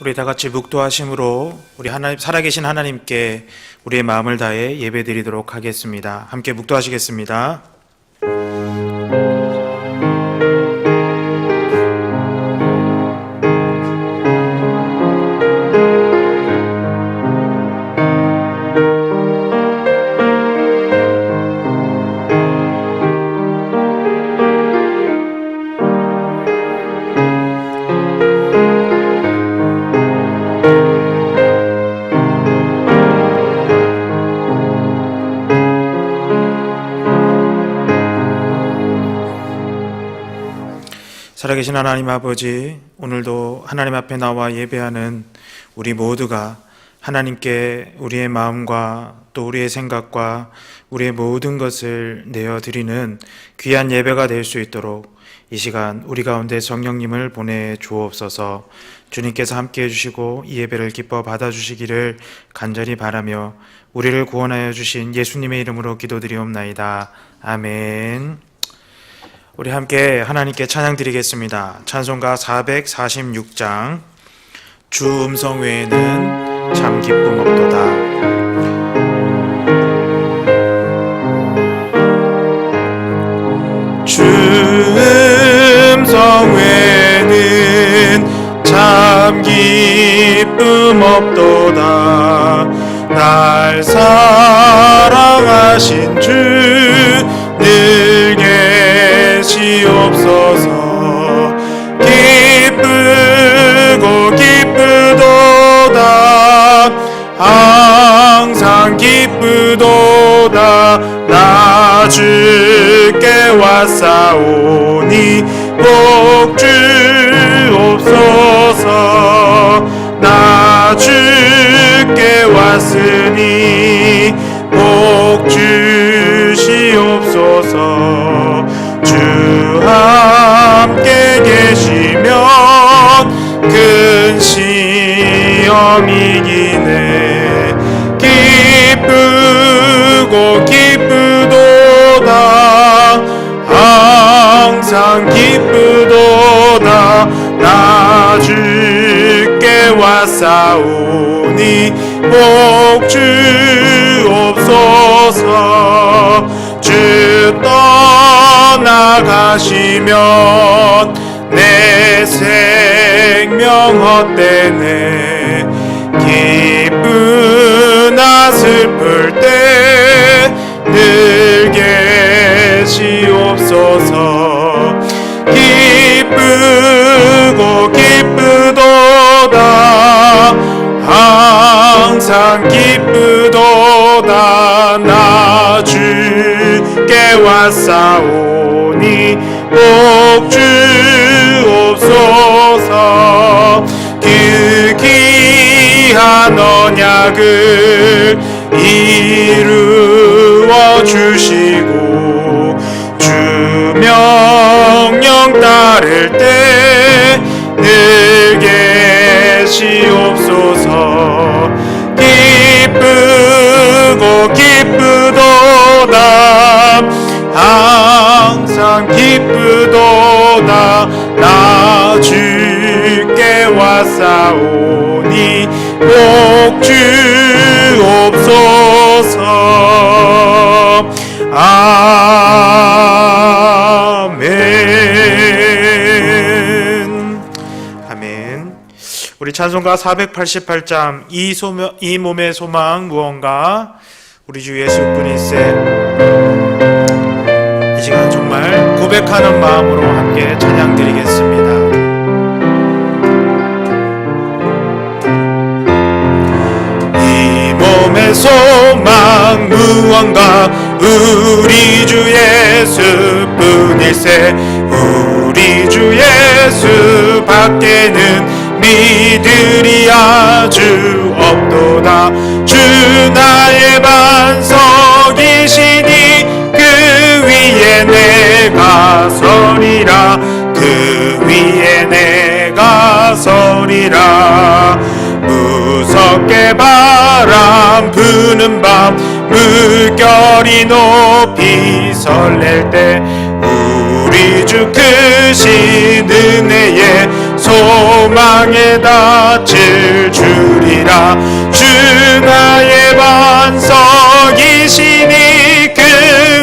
우리 다 같이 묵도하심으로 우리 하나님, 살아계신 하나님께 우리의 마음을 다해 예배드리도록 하겠습니다. 함께 묵도하시겠습니다. 살아계신 하나님 아버지, 오늘도 하나님 앞에 나와 예배하는 우리 모두가 하나님께 우리의 마음과 또 우리의 생각과 우리의 모든 것을 내어드리는 귀한 예배가 될 수 있도록 이 시간 우리 가운데 성령님을 보내 주옵소서. 주님께서 함께 해주시고 이 예배를 기뻐 받아주시기를 간절히 바라며 우리를 구원하여 주신 예수님의 이름으로 기도드리옵나이다. 아멘. 우리 함께 하나님께 찬양 드리겠습니다. 찬송가 446장 주 음성 외에는 참 기쁨 없도다. 주 음성 외에는 참 기쁨 없도다. 날 사랑하신 주 늘 계시옵소서. 기쁘고 기쁘도다. 항상 기쁘도다. 나 주께 왔사오니 복 주옵소서. 나 주께 왔으니 복 주시옵소서. 주 함께 계시면 큰 시험이기네. 기쁘고 기쁘도다. 항상 기쁘도다. 나 주께 왔사오니 복 주옵소서. 주 떠나가시면 내 생명 헛되네. 기쁘나 슬플 때 늘 계시옵소서. 기쁘고 기쁘도다. 항상 기쁘도다. 나 주께 왔사오니 복 주옵소서. 그 귀한 언약을 이루어 주시고 주 명령 따를 때 늘 계시옵소서. 기쁘고 기쁘도다. 항상 기쁘도다. 나 주께 왔사오니 복 주옵소서. 아멘. 아멘. 우리 찬송가 488장 이 몸의 소망 무언가 우리 주 예수뿐일세. 이 시간 정말 고백하는 마음으로 함께 찬양 드리겠습니다. 이 몸의 소망 무언가 우리 주 예수뿐일세. 우리 주 예수 밖에는 믿으리 아주 없도다. 주 나의 반석이시니 그 위에 내가 서리라. 그 위에 내가 서리라. 무섭게 바람 부는 밤 물결이 높이 설렐 때 우리 주 크신 은혜의 소망 땅에 닻을 주리라. 주 나의 반석이시니 그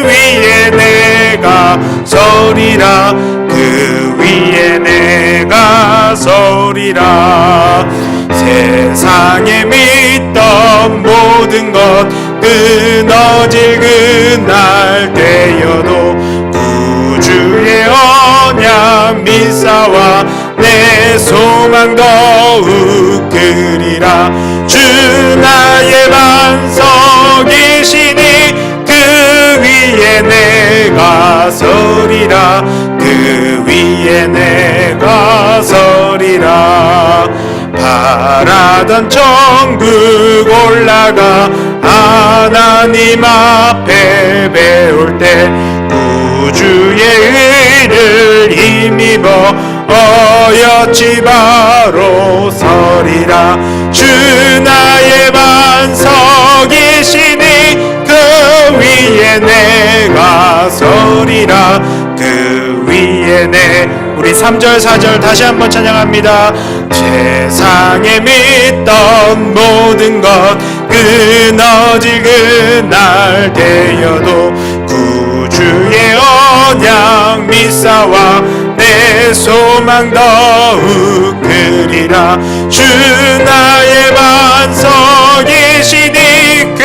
위에 내가 서리라. 그 위에 내가 서리라. 세상에 믿던 모든 것 끊어질 그날 되어도 구주의 언약 믿사와 내 소망 더욱 크리라. 주 나의 반석이시니 그 위에 내가 서리라. 그 위에 내가 서리라. 바라던 천국 올라가 하나님 앞에 배울 때 구주의 의를 힘입어 어여치 바로 서리라. 주 나의 반석이시니 그 위에 내가 서리라. 그 위에 우리 3절 4절 다시 한번 찬양합니다. 세상에 믿던 모든 것 끊어질 그날 되어도 구주의 언약 믿사와 내 소망 더욱 크리라. 주 나의 반석이시니 그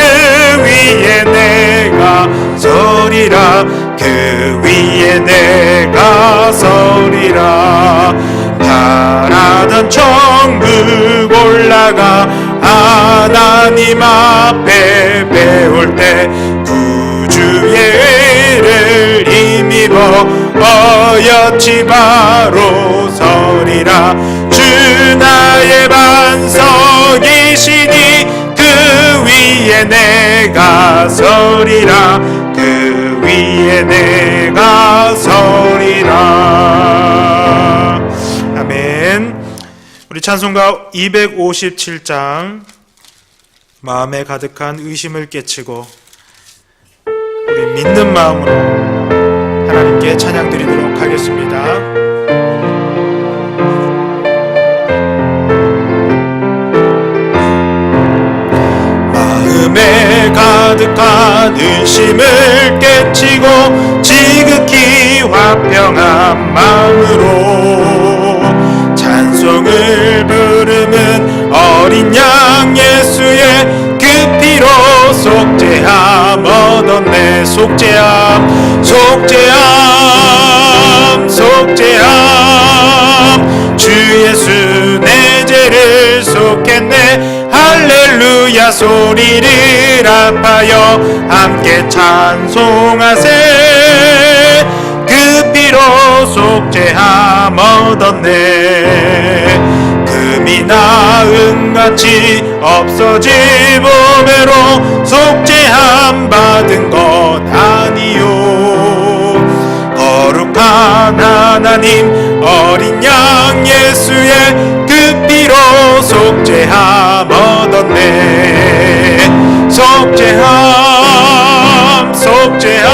위에 내가 서리라. 그 위에 내가 서리라. 바라던 천국 올라가 하나님 앞에 배울 때 구주의 의를 힘입어 어여치 바로 서리라. 주 나의 반석이시니 그 위에 내가 서리라. 그 위에 내가 서리라. 아멘. 우리 찬송가 257장 마음에 가득한 의심을 깨치고 우리 믿는 마음으로 하나님께 찬양 드리도록 하겠습니다. 마음에 가득한 의심을 깨치고 지극히 화평한 마음으로 찬송을 부르는 어린 양 예수의 그 피로 속죄함 얻었네. 속죄함 속죄함 속죄함. 주 예수 내 죄를 속했네. 할렐루야 소리를 합하여 함께 찬송하세. 그 피로 속죄함 얻었네. 금이 나은같이 없어질 보배로 속죄함 받은 것 아니요. 거룩한 하나님 어린 양 예수의 그 피로 속죄함 얻었네. 속죄함 속죄함.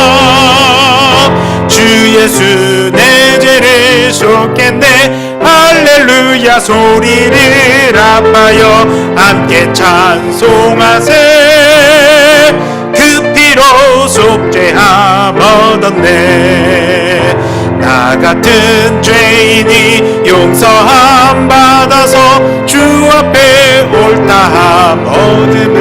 주 예수 내 죄를 속했네. 할렐루야 소리를 합하여 함께 찬송하세. 그 피로 속죄함 얻었네. 나 같은 죄인이 용서함 받아서 주 앞에 옳다함 얻음은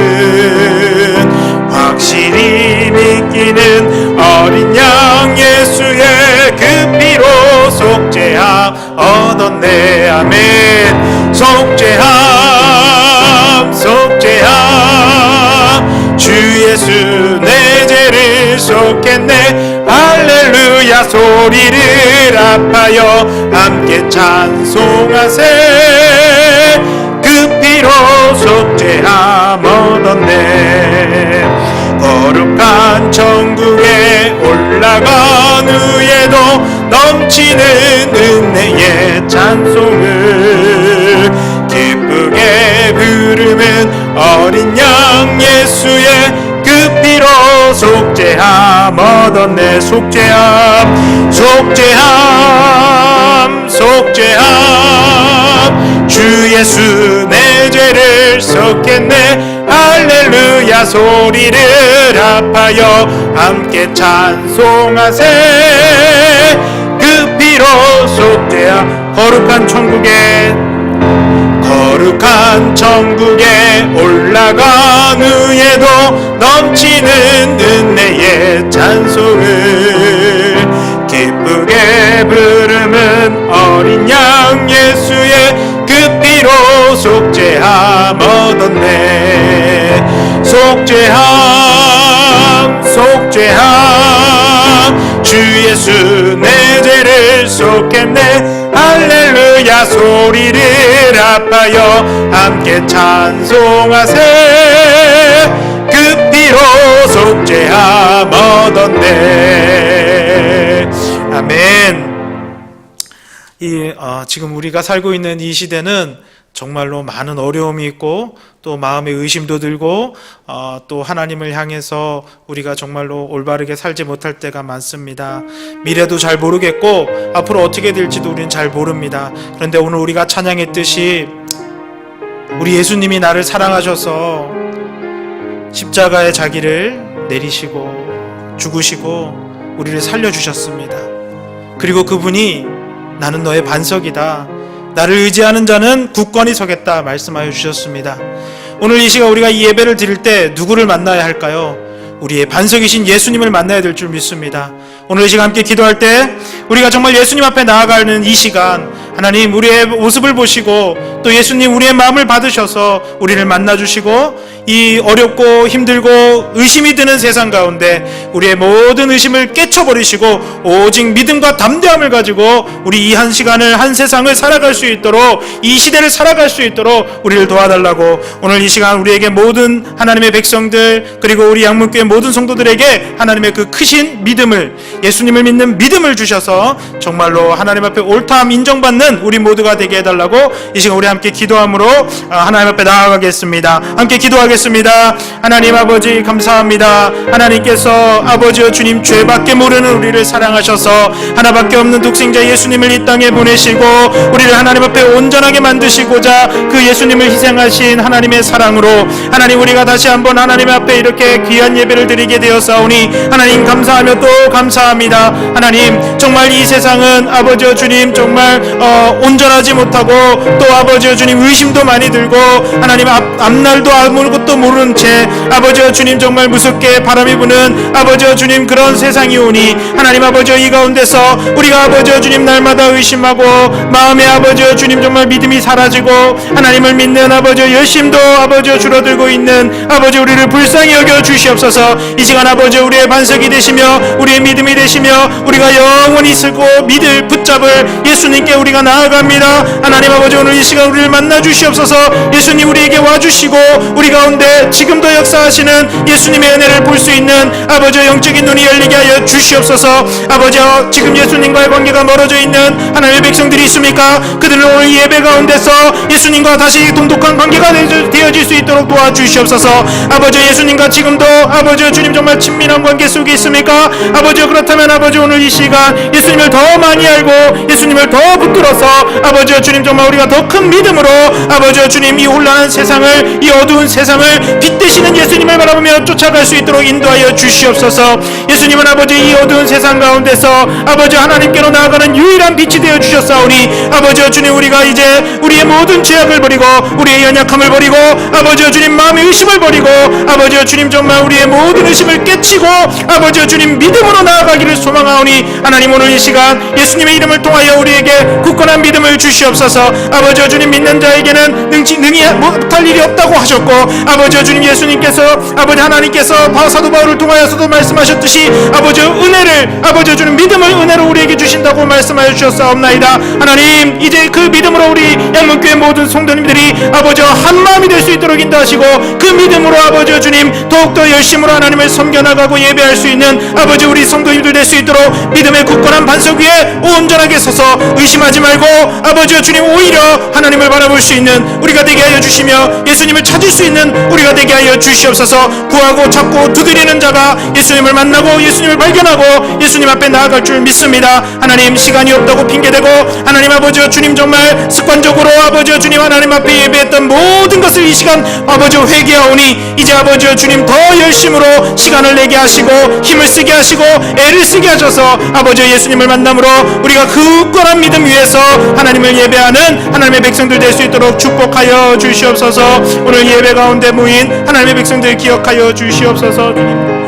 확실히 믿기는 어린 양 예수의 그 피로 속죄함 얻었네. 아멘. 속죄함 속죄함. 주 예수 내 죄를 속했네. 할렐루야 소리를 합하여 함께 찬송하세. 그 피로 속죄함 얻었네. 거룩한 천국에 올라간 후에도 넘치는 은혜의 찬송을 기쁘게 부르는 어린 양 예수의 그 피로 속죄함 얻었네. 속죄함 속죄함 속죄함. 주 예수 내 죄를 썩겠네. 할렐루야 소리를 합하여 함께 찬송하세. 그 피로 속죄하 거룩한 천국에 올라간 후에도 넘치는 은혜의 찬송을 기쁘게 부르는 어린 양 예수의 그 피로 속죄함 얻었네. 속죄함 주 예수 내 죄를 속했네. 할렐루야 소리를 합하여 함께 찬송하세. 그 피로 속죄함 얻었네. 아멘. 지금 우리가 살고 있는 이 시대는 정말로 많은 어려움이 있고 또 마음의 의심도 들고 또 하나님을 향해서 우리가 정말로 올바르게 살지 못할 때가 많습니다. 미래도 잘 모르겠고 앞으로 어떻게 될지도 우리는 잘 모릅니다. 그런데 오늘 우리가 찬양했듯이 우리 예수님이 나를 사랑하셔서 십자가에 자기를 내리시고 죽으시고 우리를 살려주셨습니다. 그리고 그분이 나는 너의 반석이다, 나를 의지하는 자는 굳건히 서겠다 말씀하여 주셨습니다. 오늘 이 시간 우리가 이 예배를 드릴 때 누구를 만나야 할까요? 우리의 반석이신 예수님을 만나야 될 줄 믿습니다. 오늘 이 시간 함께 기도할 때 우리가 정말 예수님 앞에 나아가는 이 시간, 하나님 우리의 모습을 보시고 또 예수님 우리의 마음을 받으셔서 우리를 만나주시고 이 어렵고 힘들고 의심이 드는 세상 가운데 우리의 모든 의심을 깨쳐버리시고 오직 믿음과 담대함을 가지고 우리 이 한 시간을, 한 세상을 살아갈 수 있도록, 이 시대를 살아갈 수 있도록 우리를 도와달라고 오늘 이 시간 우리에게 모든 하나님의 백성들 그리고 우리 양문교회 모든 성도들에게 하나님의 그 크신 믿음을, 예수님을 믿는 믿음을 주셔서 정말로 하나님 앞에 옳다함 인정받는 우리 모두가 되게 해달라고 이 시간 우리 함께 기도함으로 하나님 앞에 나아가겠습니다. 함께 기도하겠습니다. 하나님 아버지 감사합니다. 하나님께서 아버지여 주님 죄밖에 모르는 우리를 사랑하셔서 하나밖에 없는 독생자 예수님을 이 땅에 보내시고 우리를 하나님 앞에 온전하게 만드시고자 그 예수님을 희생하신 하나님의 사랑으로 하나님 우리가 다시 한번 하나님 앞에 이렇게 귀한 예배를 드리게 되었사오니 하나님 감사하며 또 감사합니다. 하나님 정말 이 세상은 아버지여 주님 정말 온전하지 못하고 또 아버지여 주님 의심도 많이 들고 하나님 앞날도 아무것도 모르는 채 아버지여 주님 정말 무섭게 바람이 부는 아버지여 주님 그런 세상이 오니 하나님 아버지여 이 가운데서 우리가 아버지여 주님 날마다 의심하고 마음에 아버지여 주님 정말 믿음이 사라지고 하나님을 믿는 아버지여 열심도 아버지여 줄어들고 있는 아버지 우리를 불쌍히 여겨 주시옵소서. 이 시간 아버지여 우리의 반석이 되시며 우리의 믿음이 되시며 우리가 영원히 쓰고 믿을 붙잡을 예수님께 우리가 나아갑니다. 하나님 아버지 오늘 이 시간 우리를 만나 주시옵소서. 예수님 우리에게 와주시고 우리 가운데 지금도 역사하시는 예수님의 은혜를 볼 수 있는 아버지 영적인 눈이 열리게 하여 주시옵소서. 아버지 지금 예수님과의 관계가 멀어져 있는 하나님의 백성들이 있습니까? 그들은 오늘 예배 가운데서 예수님과 다시 돈독한 관계가 되어질 수 있도록 도와주시옵소서. 아버지 예수님과 지금도 아버지 주님 정말 친밀한 관계 속에 있습니까? 아버지 그렇다면 아버지 오늘 이 시간 예수님을 더 많이 알고 예수님을 더 붙들어서 아버지 주님 정말 우리가 더 큰 믿음으로 아버지 주님 이 혼란한 세상을, 이 어두운 세상을 빛 되시는 예수님을 바라보며 쫓아갈 수 있도록 인도하여 주시옵소서. 예수님은 아버지 이 어두운 세상 가운데서 아버지 하나님께로 나아가는 유일한 빛이 되어 주셨사오니 아버지 주님 우리가 이제 우리의 모든 죄악을 버리고 우리의 연약함을 버리고 아버지 주님 마음의 의심을 버리고 아버지 주님 정말 우리의 모든 의심을 깨치고 아버지 주님 믿음으로 나아가기를 소망하오니 하나님 오늘 이 시간 예수님의 이름을 통하여 우리에게 굳건한 믿음을 주시옵소서. 아버지 주님 믿는 자에게는 능히 못할 일이 없다고 하셨고 아버지 주님 예수님께서 아버지 하나님께서 사도 바울을 통하여서도 말씀하셨듯이 아버지 은혜를 아버지 주님 믿음을 은혜로 우리에게 주신다고 말씀하여 주셨사옵나이다. 하나님 이제 그 믿음으로 우리 양문교회 모든 성도님들이 아버지 한 마음이 될 수 있도록 인도하시고 그 믿음으로 아버지 주님 더욱더 열심으로 하나님을 섬겨나가고 예배할 수 있는 아버지 우리 성도님들 될 수 있도록 믿음의 굳건한 반석 위에 온전하게 서서 의심하지 말고 아버지와 주님 오히려 하나님을 바라볼 수 있는 우리가 되게 하여 주시며 예수님을 찾을 수 있는 우리가 되게 하여 주시옵소서. 구하고 찾고 두드리는 자가 예수님을 만나고 예수님을 발견하고 예수님 앞에 나아갈 줄 믿습니다. 하나님, 시간이 없다고 핑계대고 하나님 아버지와 주님 정말 습관적으로 아버지와 주님 하나님 앞에 예배했던 모든 것을 이 시간 아버지와 회개하오니 이제 아버지와 주님 더 열심으로 시간을 내게 하시고 힘을 쓰게 하시고 애를 쓰게 하셔서 아버지와 예수님을 만남으로 우리가 굳건한 믿음 위에서 하나님을 예배하는 하나님의 백성들 될 수 있도록 축복하여 주시옵소서. 오늘 예배 가운데 모인 하나님의 백성들 기억하여 주시옵소서. 주님.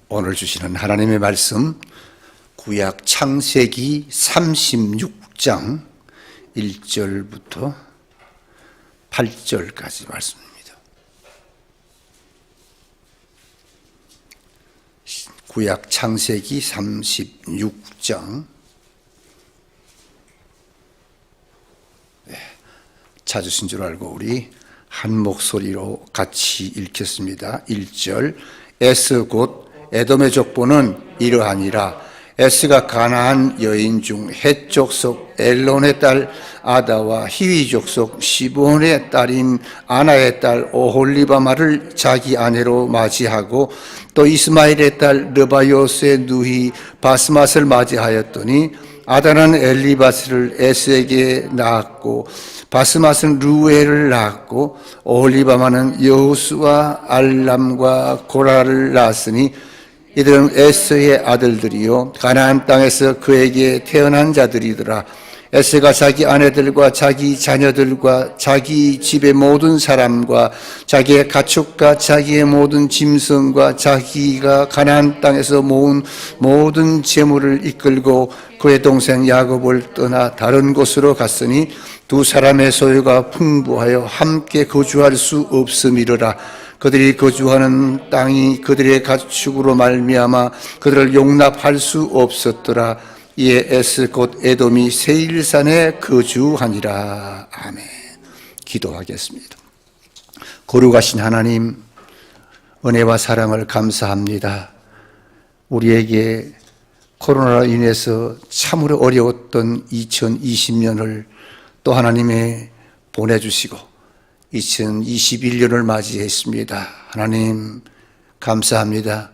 오늘 주시는 하나님의 말씀, 구약 창세기 36장 1절부터 8절까지 말씀입니다. 구약 창세기 36장, 찾으신 줄 알고 우리 한 목소리로 같이 읽겠습니다. 1절, 에스 곧 에돔의 족보는 이러하니라. 에스가 가나안 여인 중 헷 족속 엘론의 딸 아다와 히위 족속 시브온의 딸인 아나의 딸 오홀리바마를 자기 아내로 맞이하고 또 이스마엘의 딸 르바요스의 누이 바스맛을 맞이하였더니 아다는 엘리바스를 에스에게 낳았고 바스맛은 루엘을 낳았고 오홀리바마는 여호수와 알람과 고라를 낳았으니 이들은 에스의 아들들이요 가나안 땅에서 그에게 태어난 자들이더라. 에스가 자기 아내들과 자기 자녀들과 자기 집의 모든 사람과 자기의 가축과 자기의 모든 짐승과 자기가 가나안 땅에서 모은 모든 재물을 이끌고 그의 동생 야곱을 떠나 다른 곳으로 갔으니 두 사람의 소유가 풍부하여 함께 거주할 수 없음이로라. 그들이 거주하는 땅이 그들의 가축으로 말미암아 그들을 용납할 수 없었더라. 이에 에스 곧 에돔이 세일산에 거주하니라. 아멘. 기도하겠습니다. 거룩하신 하나님, 은혜와 사랑을 감사합니다. 우리에게 코로나로 인해서 참으로 어려웠던 2020년을 또 하나님의 보내주시고 2021년을 맞이했습니다. 하나님 감사합니다.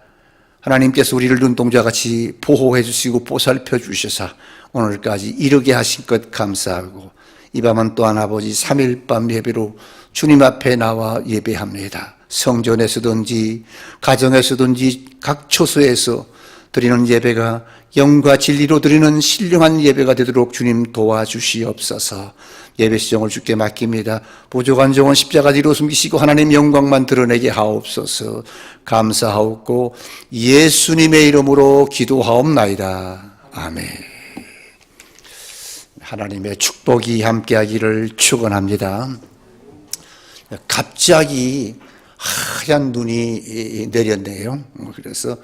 하나님께서 우리를 눈동자같이 보호해 주시고 보살펴 주셔서 오늘까지 이르게 하신 것 감사하고 이 밤은 또한 아버지 3일 밤 예배로 주님 앞에 나와 예배합니다. 성전에서든지 가정에서든지 각 처소에서 드리는 예배가 영과 진리로 드리는 신령한 예배가 되도록 주님 도와주시옵소서. 예배 시정을 주께 맡깁니다. 부족한 종은 십자가 뒤로 숨기시고 하나님 영광만 드러내게 하옵소서. 감사하옵고 예수님의 이름으로 기도하옵나이다. 아멘. 하나님의 축복이 함께하기를 축원합니다. 갑자기 하얀 눈이 내렸네요. 그래서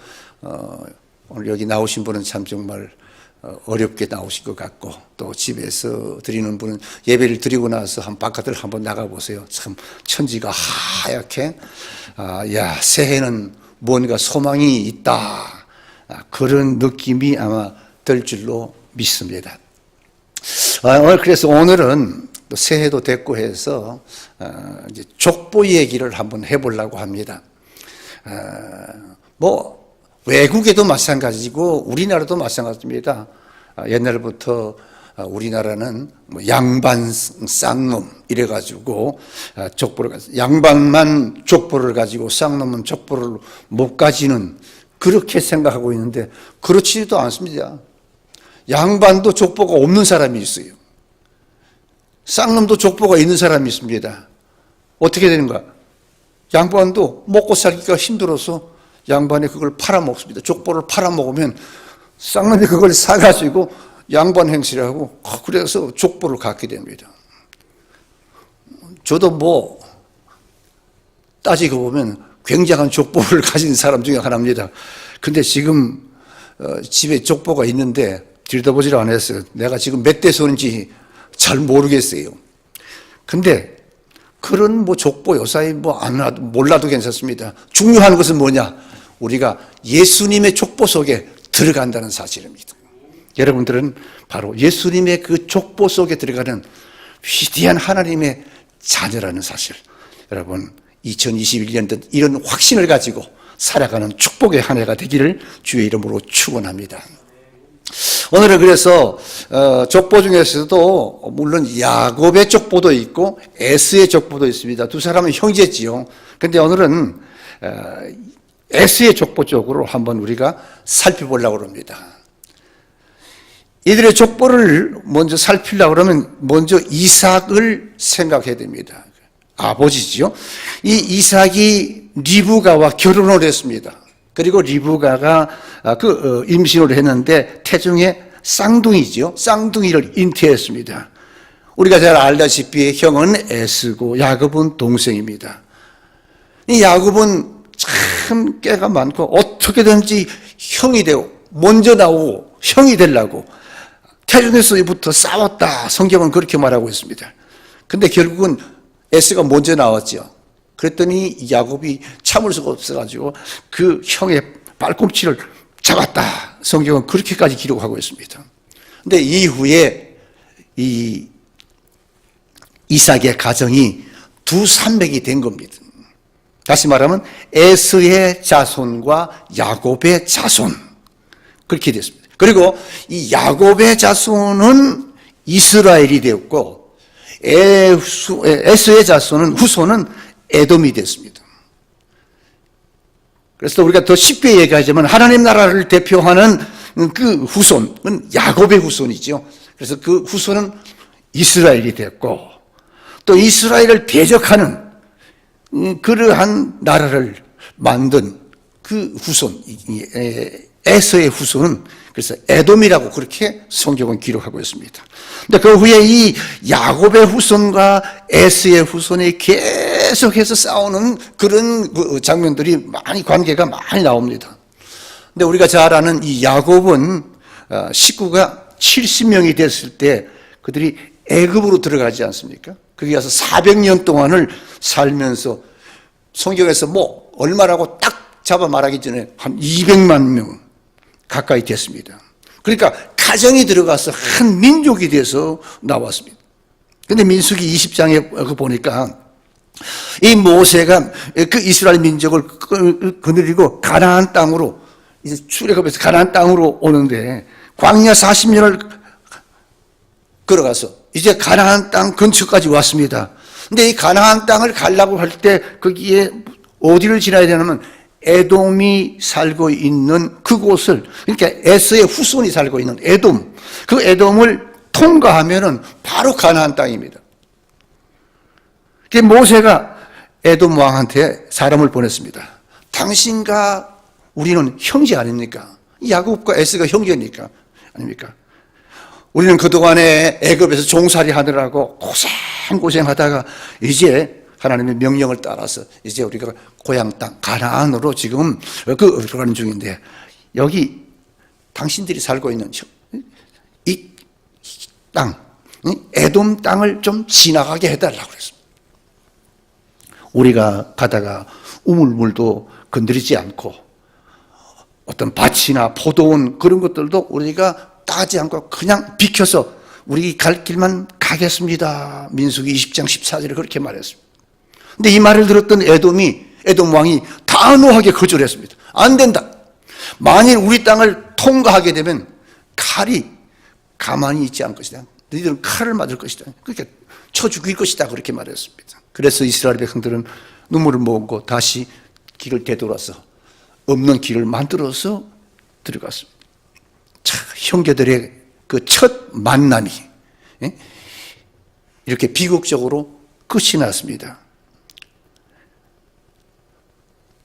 오늘 여기 나오신 분은 참 정말 어렵게 나오신 것 같고 또 집에서 드리는 분은 예배를 드리고 나서 바깥을 한번 나가보세요. 참 천지가 하얗게 야 새해는 뭔가 소망이 있다 그런 느낌이 아마 들 줄로 믿습니다. 그래서 오늘은 또 새해도 됐고 해서 이제 족보 얘기를 한번 해보려고 합니다. 외국에도 마찬가지고 우리나라도 마찬가지입니다. 옛날부터 우리나라는 양반 쌍놈 이래가지고 족보를 양반만 족보를 가지고 쌍놈은 족보를 못 가지는 그렇게 생각하고 있는데 그렇지도 않습니다. 양반도 족보가 없는 사람이 있어요. 쌍놈도 족보가 있는 사람이 있습니다. 어떻게 되는가? 양반도 먹고 살기가 힘들어서 양반이 그걸 팔아먹습니다. 족보를 팔아먹으면 쌍놈이 그걸 사가지고 양반 행세를 하고 그래서 족보를 갖게 됩니다. 저도 따지고 보면 굉장한 족보를 가진 사람 중에 하나입니다. 근데 지금 집에 족보가 있는데 들여다보질 않았어요. 내가 지금 몇 대 손인지 잘 모르겠어요. 근데 그런 족보 요사이 몰라도 괜찮습니다. 중요한 것은 뭐냐? 우리가 예수님의 족보 속에 들어간다는 사실입니다. 여러분들은 바로 예수님의 그 족보 속에 들어가는 위대한 하나님의 자녀라는 사실. 여러분, 2021년도 이런 확신을 가지고 살아가는 축복의 한 해가 되기를 주의 이름으로 축원합니다. 오늘은 그래서 족보 중에서도 물론 야곱의 족보도 있고 에스의 족보도 있습니다. 두 사람은 형제지요. 그런데 오늘은 에스의 족보 쪽으로 한번 우리가 살펴보려고 합니다. 이들의 족보를 먼저 살피려고 그러면 먼저 이삭을 생각해야 됩니다. 아버지지요. 이 이삭이 리브가와 결혼을 했습니다. 그리고 리브가가 임신을 했는데 태중에 쌍둥이지요. 쌍둥이를 잉태했습니다. 우리가 잘 알다시피 형은 에스고 야곱은 동생입니다. 이 야곱은 참 깨가 많고 어떻게든지 형이 되고 먼저 나오고 형이 되려고 태중에서부터 싸웠다. 성경은 그렇게 말하고 있습니다. 근데 결국은 에스가 먼저 나왔죠. 그랬더니 야곱이 참을 수가 없어가지고 그 형의 발꿈치를 잡았다. 성경은 그렇게까지 기록하고 있습니다. 근데 이후에 이 이삭의 가정이 두 산맥이 된 겁니다. 다시 말하면 에스의 자손과 야곱의 자손. 그렇게 됐습니다. 그리고 이 야곱의 자손은 이스라엘이 되었고 에스의 자손은 후손은 에돔이 됐습니다. 그래서 우리가 더 쉽게 얘기하자면 하나님 나라를 대표하는 그 후손은 야곱의 후손이죠. 그래서 그 후손은 이스라엘이 됐고 또 이스라엘을 대적하는 그러한 나라를 만든 그 후손, 에서의 후손은 그래서 에돔이라고 그렇게 성경은 기록하고 있습니다. 근데 그 후에 이 야곱의 후손과 에스의 후손이 계속해서 싸우는 그런 장면들이 관계가 많이 나옵니다. 근데 우리가 잘 아는 이 야곱은 식구가 70명이 됐을 때 그들이 애굽으로 들어가지 않습니까? 거기 가서 400년 동안을 살면서 성경에서 얼마라고 딱 잡아 말하기 전에 한 200만 명 가까이 됐습니다. 그러니까 가정이 들어가서 한 민족이 돼서 나왔습니다. 근데 민수기 20장에 보니까 이 모세가 그 이스라엘 민족을 거느리고 가나안 땅으로 이제 출애굽해서 가나안 땅으로 오는데 광야 40년을 걸어가서 이제 가나안 땅 근처까지 왔습니다. 근데 이 가나안 땅을 가려고 할 때 거기에 어디를 지나야 되냐면 에돔이 살고 있는 그곳을, 그러니까 에스의 후손이 살고 있는 에돔, 그 에돔을 통과하면은 바로 가나안 땅입니다. 모세가 에돔 왕한테 사람을 보냈습니다. 당신과 우리는 형제 아닙니까? 야곱과 에스가 형제니까 아닙니까? 우리는 그동안에 애굽에서 종살이 하느라고 고생하다가 이제 하나님의 명령을 따라서 이제 우리가 고향 땅 가나안으로 지금 들어가는 중인데 여기 당신들이 살고 있는 이 땅, 에돔 땅을 좀 지나가게 해달라고 그랬습니다. 우리가 가다가 우물물도 건드리지 않고 어떤 밭이나 포도원 그런 것들도 우리가 따지 않고 그냥 비켜서 우리 갈 길만 가겠습니다. 민수기 20장 14절에 그렇게 말했습니다. 근데 이 말을 들었던 에돔 왕이 단호하게 거절했습니다. 안 된다. 만일 우리 땅을 통과하게 되면 칼이 가만히 있지 않을 것이다. 너희들은 칼을 맞을 것이다. 그렇게 쳐 죽일 것이다. 그렇게 말했습니다. 그래서 이스라엘 백성들은 눈물을 머금고 다시 길을 되돌아서 없는 길을 만들어서 들어갔습니다. 자, 형제들의 그 첫 만남이 이렇게 비극적으로 끝이 났습니다.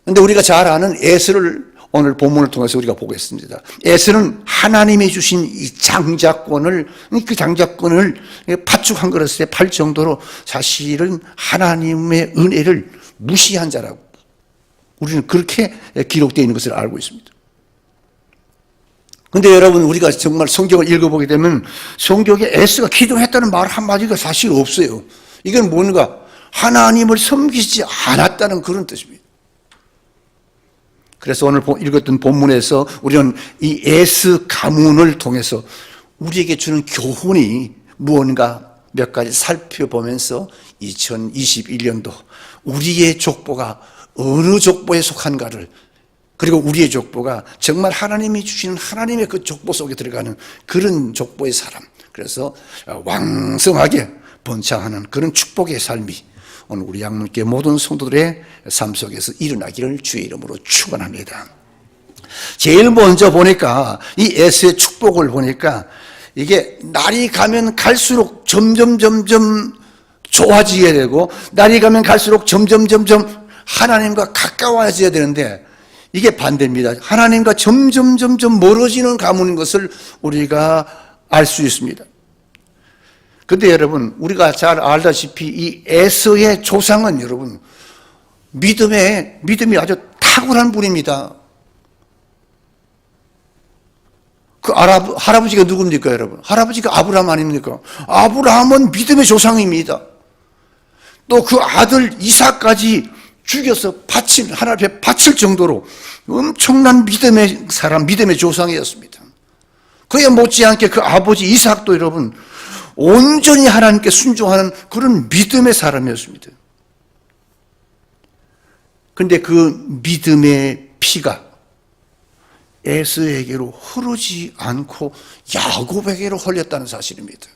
그런데 우리가 잘 아는 에스를 오늘 본문을 통해서 우리가 보겠습니다. 에스는 하나님이 주신 이 장자권을 팥죽 한 그릇에 팔 정도로 사실은 하나님의 은혜를 무시한 자라고 우리는 그렇게 기록되어 있는 것을 알고 있습니다. 근데 여러분, 우리가 정말 성경을 읽어보게 되면 성경에 에스가 기도했다는 말 한마디가 사실 없어요. 이건 뭔가 하나님을 섬기지 않았다는 그런 뜻입니다. 그래서 오늘 읽었던 본문에서 우리는 이 에스 가문을 통해서 우리에게 주는 교훈이 무언가 몇 가지 살펴보면서 2021년도 우리의 족보가 어느 족보에 속한가를, 그리고 우리의 족보가 정말 하나님이 주시는 하나님의 그 족보 속에 들어가는 그런 족보의 사람, 그래서 왕성하게 번창하는 그런 축복의 삶이 오늘 우리 양문교회 모든 성도들의 삶 속에서 일어나기를 주의 이름으로 축원합니다. 제일 먼저 보니까 이 에스의 축복을 보니까 이게 날이 가면 갈수록 점점 좋아지게 되고, 날이 가면 갈수록 점점 하나님과 가까워져야 되는데 이게 반대입니다. 하나님과 점점 멀어지는 가문인 것을 우리가 알 수 있습니다. 그런데 여러분, 우리가 잘 알다시피 이 에서의 조상은 여러분 믿음이 아주 탁월한 분입니다. 그 할아버지가 누굽니까, 여러분? 할아버지가 아브라함 아닙니까? 아브라함은 믿음의 조상입니다. 또 그 아들 이삭까지 죽여서 하나님 앞에 바칠 정도로 엄청난 믿음의 사람, 믿음의 조상이었습니다. 그에 못지않게 그 아버지 이삭도 여러분 온전히 하나님께 순종하는 그런 믿음의 사람이었습니다. 그런데 그 믿음의 피가 에서에게로 흐르지 않고 야곱에게로 흘렸다는 사실입니다.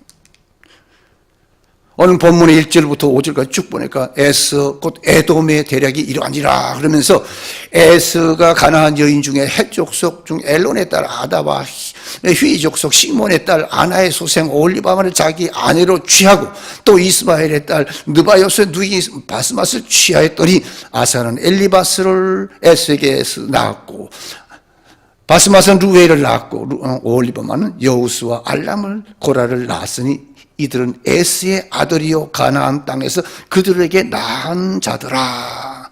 오늘 본문의 1절부터 5절까지 쭉 보니까 에서 곧 에돔의 대략이 이러하니라 그러면서 에서가 가나안 여인 중에 헷 족속 중 엘론의 딸 아다와 휘 족속 시몬의 딸 아나의 소생 올리바마를 자기 아내로 취하고, 또 이스마엘의 딸 느바요스의 누이 바스맛을 취하였더니 아사는 엘리바스를 에서에게서 낳았고, 바스맛은 루웨를 낳았고, 올리바마는 여우스와 알람을 고라를 낳았으니 이들은 에스의 아들이요 가나안 땅에서 그들에게 낳은 자더라.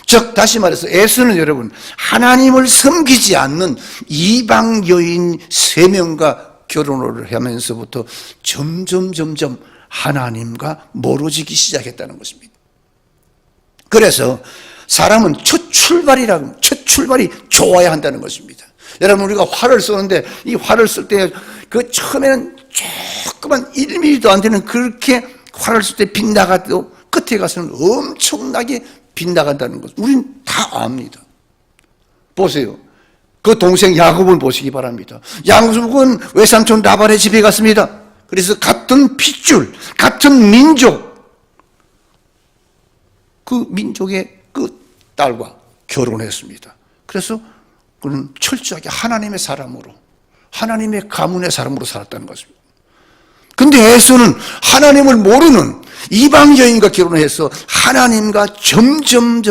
즉 다시 말해서 에스는 여러분 하나님을 섬기지 않는 이방 여인 3명과 결혼을 하면서부터 점점 하나님과 멀어지기 시작했다는 것입니다. 그래서 사람은 첫 출발이 좋아야 한다는 것입니다. 여러분, 우리가 활을 쏘는데 이 활을 쓸 때 그 처음에는 조그만 1mm도 안 되는 그렇게 활을 쏠 때 빗나가도 끝에 가서는 엄청나게 빗나간다는 것 우린 다 압니다. 보세요. 그 동생 야곱을 보시기 바랍니다. 야곱은 외삼촌 라반의 집에 갔습니다. 그래서 같은 핏줄, 같은 민족, 그 민족의 그 딸과 결혼했습니다. 그래서 그는 철저하게 하나님의 사람으로, 하나님의 가문의 사람으로 살았다는 것입니다. 근데 에서는 하나님을 모르는 이방 여인과 결혼해서 하나님과 점점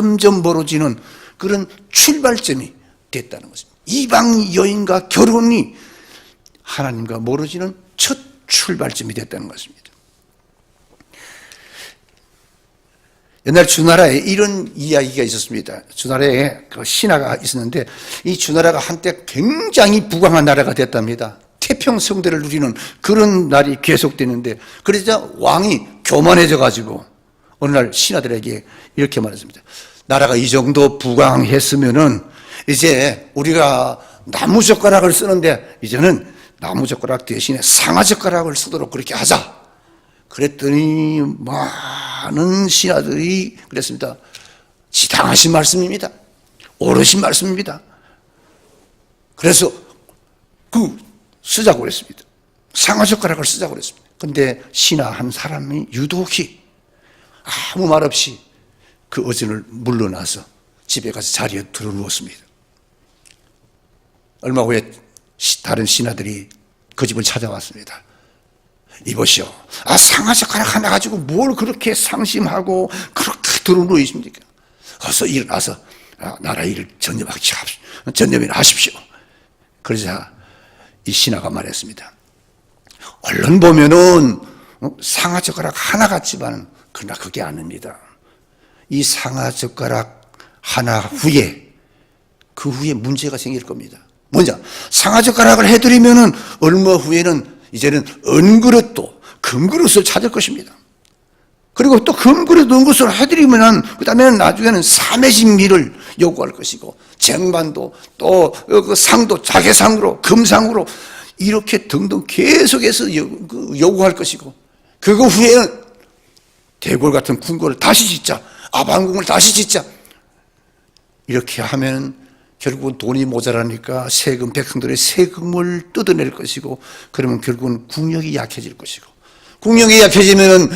멀어지는 그런 출발점이 됐다는 것입니다. 이방 여인과 결혼이 하나님과 멀어지는 첫 출발점이 됐다는 것입니다. 옛날 주나라에 이런 이야기가 있었습니다. 주나라에 그 신하가 있었는데 이 주나라가 한때 굉장히 부강한 나라가 됐답니다. 태평성대를 누리는 그런 날이 계속되는데, 그러자 왕이 교만해져 가지고 어느 날 신하들에게 이렇게 말했습니다. 나라가 이 정도 부강했으면은 이제 우리가 나무젓가락을 쓰는데 이제는 나무젓가락 대신에 상아젓가락을 쓰도록 그렇게 하자. 그랬더니 많은 신하들이 그랬습니다. 지당하신 말씀입니다. 옳으신 말씀입니다. 그래서 쓰자고 그랬습니다. 상아젓가락을 쓰자고 그랬습니다. 그런데 신하 한 사람이 유독히 아무 말 없이 그 어진을 물러나서 집에 가서 자리에 들어누웠습니다. 얼마 후에 다른 신하들이 그 집을 찾아왔습니다. 이보시오. 상아젓가락 하나 가지고 뭘 그렇게 상심하고 그렇게 들어누이십니까? 어서 일어나서 나라 일을 전념이나 하십시오. 그러자 이 신하가 말했습니다. 얼른 보면은 상아젓가락 하나 같지만 그러나 그게 아닙니다. 이 상아젓가락 하나 후에 그 후에 문제가 생길 겁니다. 뭐냐? 상아젓가락을 해드리면은 얼마 후에는 이제는 은그릇도 금그릇을 찾을 것입니다. 그리고 또 금그릇 은그릇을 해드리면은 그 다음에는 나중에는 삼해진미를 요구할 것이고 쟁반도 또 그 상도 자개상으로 금상으로 이렇게 등등 계속해서 요구할 것이고 그거 후에는 대궐 같은 궁궐을 다시 짓자, 아방궁을 다시 짓자. 이렇게 하면 결국은 돈이 모자라니까 세금, 백성들의 세금을 뜯어낼 것이고 그러면 결국은 국력이 약해질 것이고 국력이 약해지면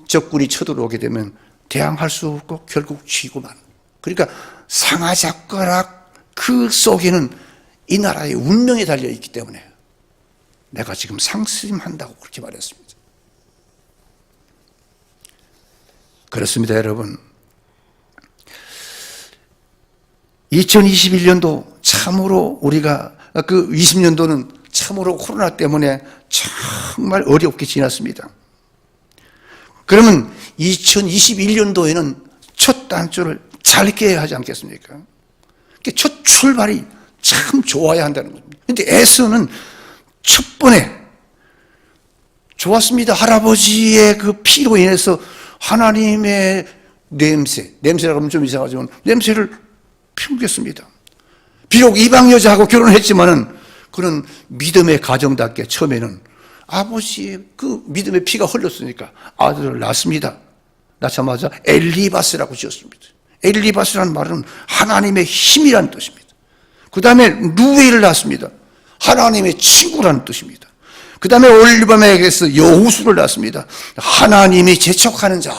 적군이 쳐들어오게 되면 대항할 수 없고 결국 쥐고만. 그러니까 상하작가락 그 속에는 이 나라의 운명이 달려있기 때문에 내가 지금 상심한다고 그렇게 말했습니다. 그렇습니다, 여러분. 2021년도 참으로 우리가 그 20년도는 참으로 코로나 때문에 정말 어렵게 지났습니다. 그러면 2021년도에는 첫 단추를 잘 깨야 하지 않겠습니까? 첫 출발이 참 좋아야 한다는 겁니다. 그런데 에서는 첫 번에 좋았습니다. 할아버지의 그 피로 인해서 하나님의 냄새라고 하면 좀 이상하지만 냄새를 피우겠습니다. 비록 이방 여자하고 결혼했지만은 그런 믿음의 가정답게 처음에는 아버지의 그 믿음의 피가 흘렀으니까 아들을 낳습니다. 낳자마자 엘리바스라고 지었습니다. 엘리바스라는 말은 하나님의 힘이라는 뜻입니다. 그 다음에 루웨를 낳습니다. 하나님의 친구라는 뜻입니다. 그 다음에 올리바마에게서 여호수를 낳습니다. 하나님이 재촉하는 자.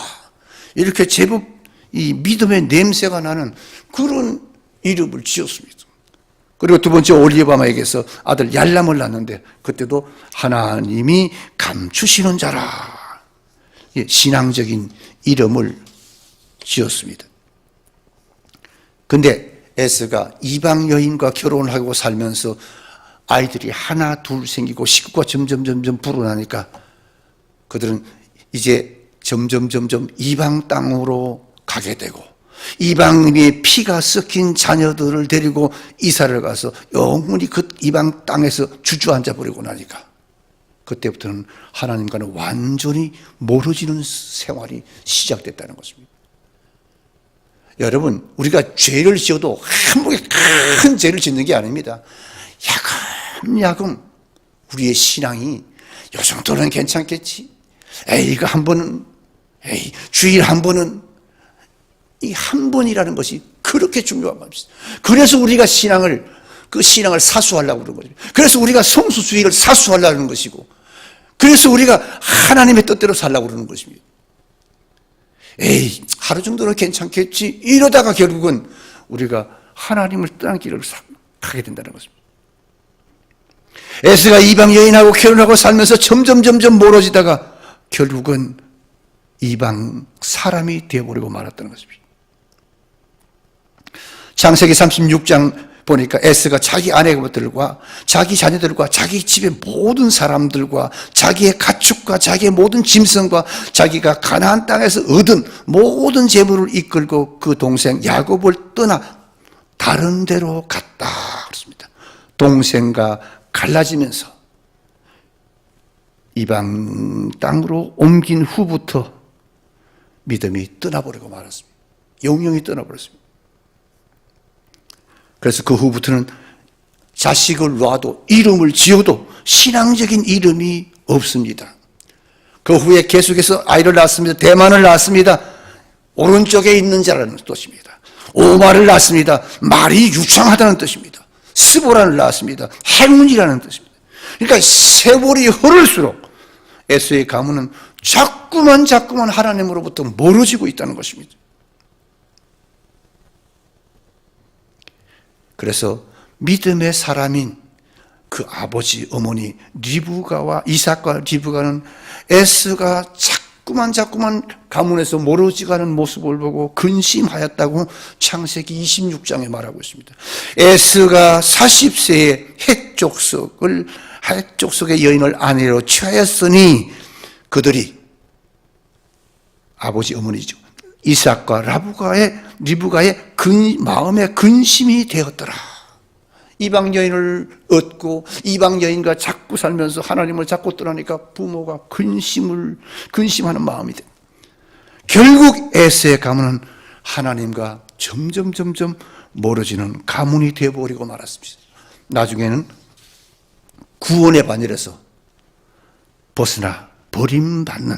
이렇게 제법 이 믿음의 냄새가 나는 그런 이름을 지었습니다. 그리고 두 번째 올리바마에게서 아들 얄람을 낳는데 그때도 하나님이 감추시는 자라. 신앙적인 이름을 지었습니다. 근데 에스가 이방 여인과 결혼하고 살면서 아이들이 하나 둘 생기고 식구가 점점 불어나니까 그들은 이제 점점 이방 땅으로 가게 되고 이방인의 피가 섞인 자녀들을 데리고 이사를 가서 영원히 그 이방 땅에서 주저앉아 버리고 나니까 그때부터는 하나님과는 완전히 멀어지는 생활이 시작됐다는 것입니다. 여러분, 우리가 죄를 지어도 한 번에 큰 죄를 짓는 게 아닙니다. 야금야금 우리의 신앙이 요 정도는 괜찮겠지. 이거 한 번은, 주일 한 번은, 이 한 번이라는 것이 그렇게 중요한 겁니다. 그래서 우리가 그 신앙을 사수하려고 그러는 거죠. 그래서 우리가 성수주의를 사수하려고 하는 것이고, 그래서 우리가 하나님의 뜻대로 살려고 그러는 것입니다. 하루 정도는 괜찮겠지. 이러다가 결국은 우리가 하나님을 떠난 길을 가게 된다는 것입니다. 에스가 이방 여인하고 결혼하고 살면서 점점 멀어지다가 결국은 이방 사람이 되어버리고 말았다는 것입니다. 창세기 36장 보니까 에스가 자기 아내들과 자기 자녀들과 자기 집의 모든 사람들과 자기의 가축과 자기의 모든 짐승과 자기가 가나안 땅에서 얻은 모든 재물을 이끌고 그 동생 야곱을 떠나 다른 데로 갔다 그렇습니다. 동생과 갈라지면서 이방 땅으로 옮긴 후부터 믿음이 떠나버리고 말았습니다. 영영이 떠나버렸습니다. 그래서 그 후부터는 자식을 놔도 이름을 지어도 신앙적인 이름이 없습니다. 그 후에 계속해서 아이를 낳았습니다. 대만을 낳았습니다. 오른쪽에 있는 자라는 뜻입니다. 오마를 낳았습니다. 말이 유창하다는 뜻입니다. 스보라를 낳았습니다. 행운이라는 뜻입니다. 그러니까 세월이 흐를수록 에서의 가문은 자꾸만 하나님으로부터 멀어지고 있다는 것입니다. 그래서 믿음의 사람인 그 아버지, 어머니 리브가와 이삭과 리브가는 에스가 자꾸만 가문에서 멀어지가는 모습을 보고 근심하였다고 창세기 26장에 말하고 있습니다. 에스가 40세에 헷족속의 여인을 아내로 취하였으니 그들이 아버지, 어머니죠. 이삭과 리브가의 마음의 근심이 되었더라. 이방 여인을 얻고 이방 여인과 자꾸 살면서 하나님을 자꾸 떠나니까 부모가 근심하는 마음이 돼. 결국 에스의 가문은 하나님과 점점 멀어지는 가문이 되어버리고 말았습니다. 나중에는 구원의 반열에서 벗어나 버림받는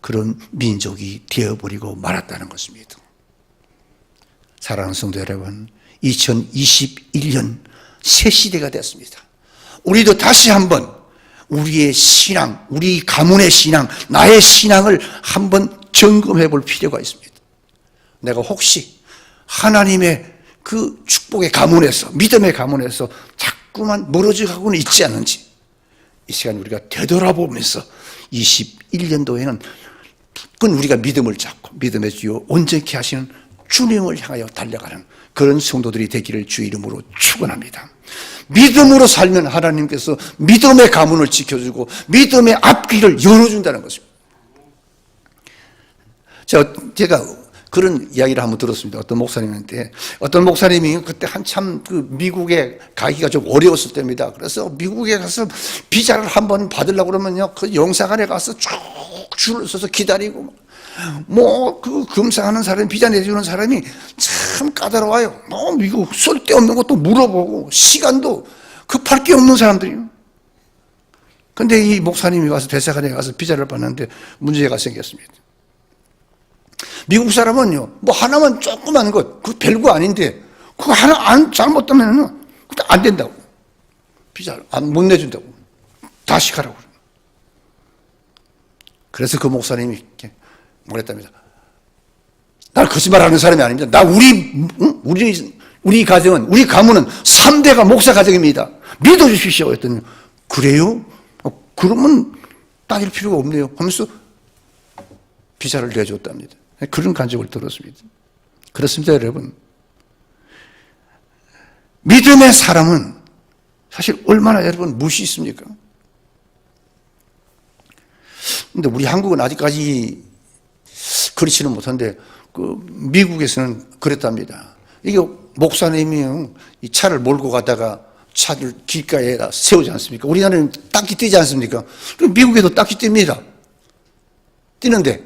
그런 민족이 되어버리고 말았다는 것입니다. 사랑하는 성도 여러분, 2021년 새 시대가 됐습니다. 우리도 다시 한번 우리의 신앙, 우리 가문의 신앙, 나의 신앙을 한번 점검해 볼 필요가 있습니다. 내가 혹시 하나님의 그 축복의 가문에서, 믿음의 가문에서 자꾸만 멀어져 가고는 있지 않는지, 이 시간 우리가 되돌아보면서 21년도에는 그건 우리가 믿음을 잡고 믿음의 주요 온전케 하시는 주님을 향하여 달려가는 그런 성도들이 되기를 주의 이름으로 축원합니다. 믿음으로 살면 하나님께서 믿음의 가문을 지켜주고 믿음의 앞길을 열어준다는 것입니다. 제가 그런 이야기를 한번 들었습니다. 어떤 목사님한테. 어떤 목사님이 그때 한참 그 미국에 가기가 좀 어려웠을 때입니다. 그래서 미국에 가서 비자를 한번 받으려고 그러면요, 그 영사관에 가서 쭉 줄을 서서 기다리고, 그 검사하는 사람이, 비자 내주는 사람이 참 까다로워요. 미국 쓸데없는 것도 물어보고, 시간도 급할 게 없는 사람들이요. 근데 이 목사님이 와서 대사관에 가서 비자를 받는데 문제가 생겼습니다. 미국 사람은요, 하나만 조그만 것, 그 별거 아닌데, 그거 하나 잘못하면 안 된다고. 비자를 못 내준다고. 다시 가라고. 그래서 그 목사님이 이렇게 말했답니다. 날 거짓말하는 사람이 아닙니다. 우리 가정은, 우리 가문은 3대가 목사 가정입니다. 믿어주십시오. 했더니, 그래요? 그러면 따질 필요가 없네요. 하면서 비자를 내줬답니다. 그런 간증을 들었습니다. 그렇습니다, 여러분. 믿음의 사람은 사실 얼마나 여러분 무시 있습니까? 근데 우리 한국은 아직까지 그렇지는 못한데, 미국에서는 그랬답니다. 이게 목사님이 이 차를 몰고 가다가 차를 길가에다 세우지 않습니까? 우리나라는 딱지 떼지 않습니까? 그럼 미국에도 딱지 띱니다. 띄는데,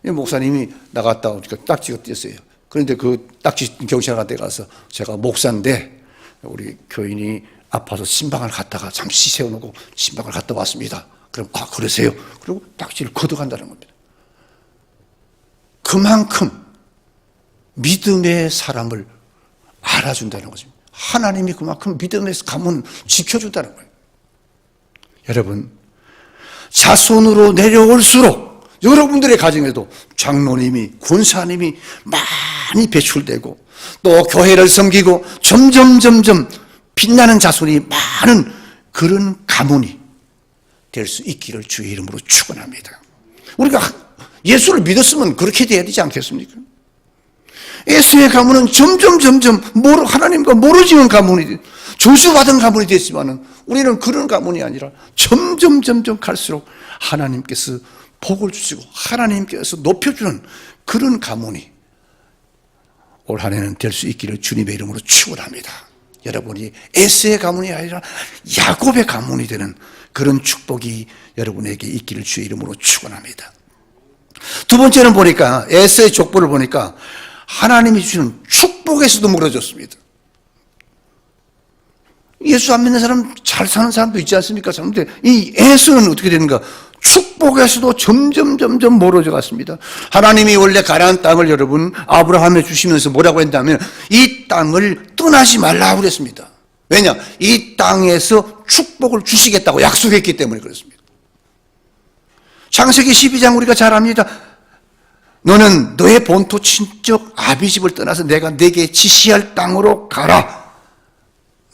목사님이 나갔다 오니까 딱지가 띄었어요. 그런데 그 딱지 경찰한테 가서 제가 목사인데 우리 교인이 아파서 신방을 갔다가 잠시 세워놓고 신방을 갔다 왔습니다. 그럼 그러세요. 그리고 딱지를 걷어간다는 겁니다. 그만큼 믿음의 사람을 알아준다는 것입니다. 하나님이 그만큼 믿음의 가문 지켜준다는 거예요. 여러분, 자손으로 내려올수록 여러분들의 가정에도 장로님이, 권사님이 많이 배출되고 또 교회를 섬기고 점점 빛나는 자손이 많은 그런 가문이 될 수 있기를 주의 이름으로 축원합니다. 우리가 예수를 믿었으면 그렇게 돼야 되지 않겠습니까? 예수의 가문은 점점 하나님과 멀어지는 가문이, 조수받은 가문이 됐지만은 우리는 그런 가문이 아니라 점점 갈수록 하나님께서 복을 주시고 하나님께서 높여주는 그런 가문이 올 한 해는 될 수 있기를 주님의 이름으로 축원합니다. 여러분이 에스의 가문이 아니라 야곱의 가문이 되는 그런 축복이 여러분에게 있기를 주의 이름으로 축원합니다. 두 번째는 보니까 에스의 족보를 보니까 하나님이 주시는 축복에서도 멀어졌습니다. 예수 안 믿는 사람, 잘 사는 사람도 있지 않습니까? 그런데 이 에스는 어떻게 되는가? 축복에서도 점점 멀어져 갔습니다. 하나님이 원래 가나안 땅을 여러분 아브라함에 주시면서 뭐라고 했냐면 이 땅을 떠나지 말라고 그랬습니다. 왜냐? 이 땅에서 축복을 주시겠다고 약속했기 때문에 그렇습니다. 창세기 12장 우리가 잘 압니다. 너는 너의 본토 친척 아비집을 떠나서 내가 내게 지시할 땅으로 가라.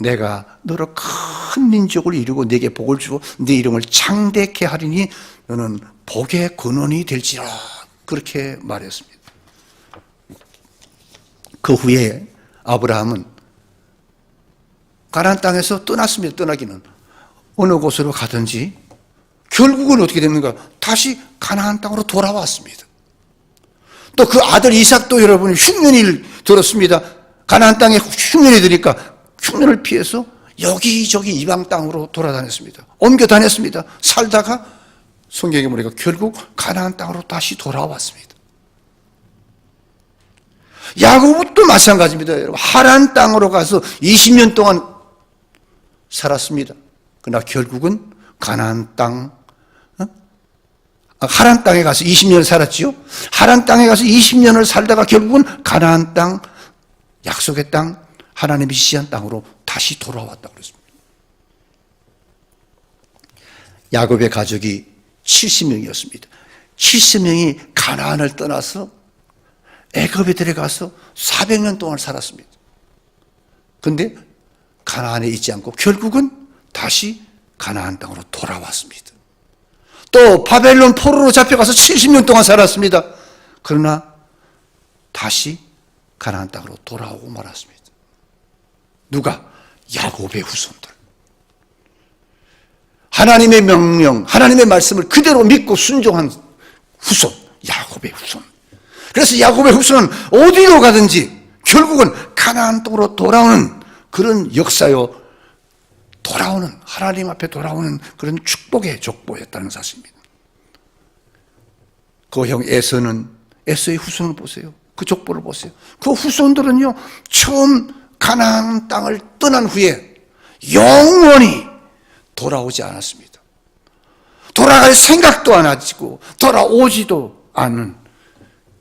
내가 너로 큰 민족을 이루고 내게 복을 주고 네 이름을 창대케 하리니 너는 복의 근원이 될지라. 그렇게 말했습니다. 그 후에 아브라함은 가나안 땅에서 떠났습니다. 떠나기는 어느 곳으로 가든지 결국은 어떻게 됐는가? 다시 가나안 땅으로 돌아왔습니다. 또 그 아들 이삭도 여러분 흉년이 들었습니다. 가나안 땅에 흉년이 들으니까 흉년을 피해서 여기저기 이방 땅으로 돌아다녔습니다. 옮겨 다녔습니다. 살다가 성경에 보니까 결국 가나안 땅으로 다시 돌아왔습니다. 야곱도 마찬가지입니다. 여러분. 하란 땅으로 가서 20년 동안 살았습니다. 그러나 결국은 가나안 땅, 하란 땅에 가서 20년을 살았지요. 하란 땅에 가서 20년을 살다가 결국은 가나안 땅, 약속의 땅, 하나님이 지시한 땅으로 다시 돌아왔다고 그랬습니다. 야곱의 가족이 70명이었습니다. 70명이 가나안을 떠나서 애굽에 들어가서 400년 동안 살았습니다. 그런데 가나안에 있지 않고 결국은 다시 가나안 땅으로 돌아왔습니다. 또 바벨론 포로로 잡혀가서 70년 동안 살았습니다. 그러나 다시 가나안 땅으로 돌아오고 말았습니다. 누가? 야곱의 후손들. 하나님의 명령, 하나님의 말씀을 그대로 믿고 순종한 후손, 야곱의 후손. 그래서 야곱의 후손은 어디로 가든지 결국은 가나안 땅으로 돌아오는 그런 역사요, 돌아오는, 하나님 앞에 돌아오는 그런 축복의 족보였다는 사실입니다. 그 형 에서의 후손을 보세요. 그 족보를 보세요. 그 후손들은요, 처음 가나안 땅을 떠난 후에 영원히 돌아오지 않았습니다. 돌아갈 생각도 안 하고 돌아오지도 않은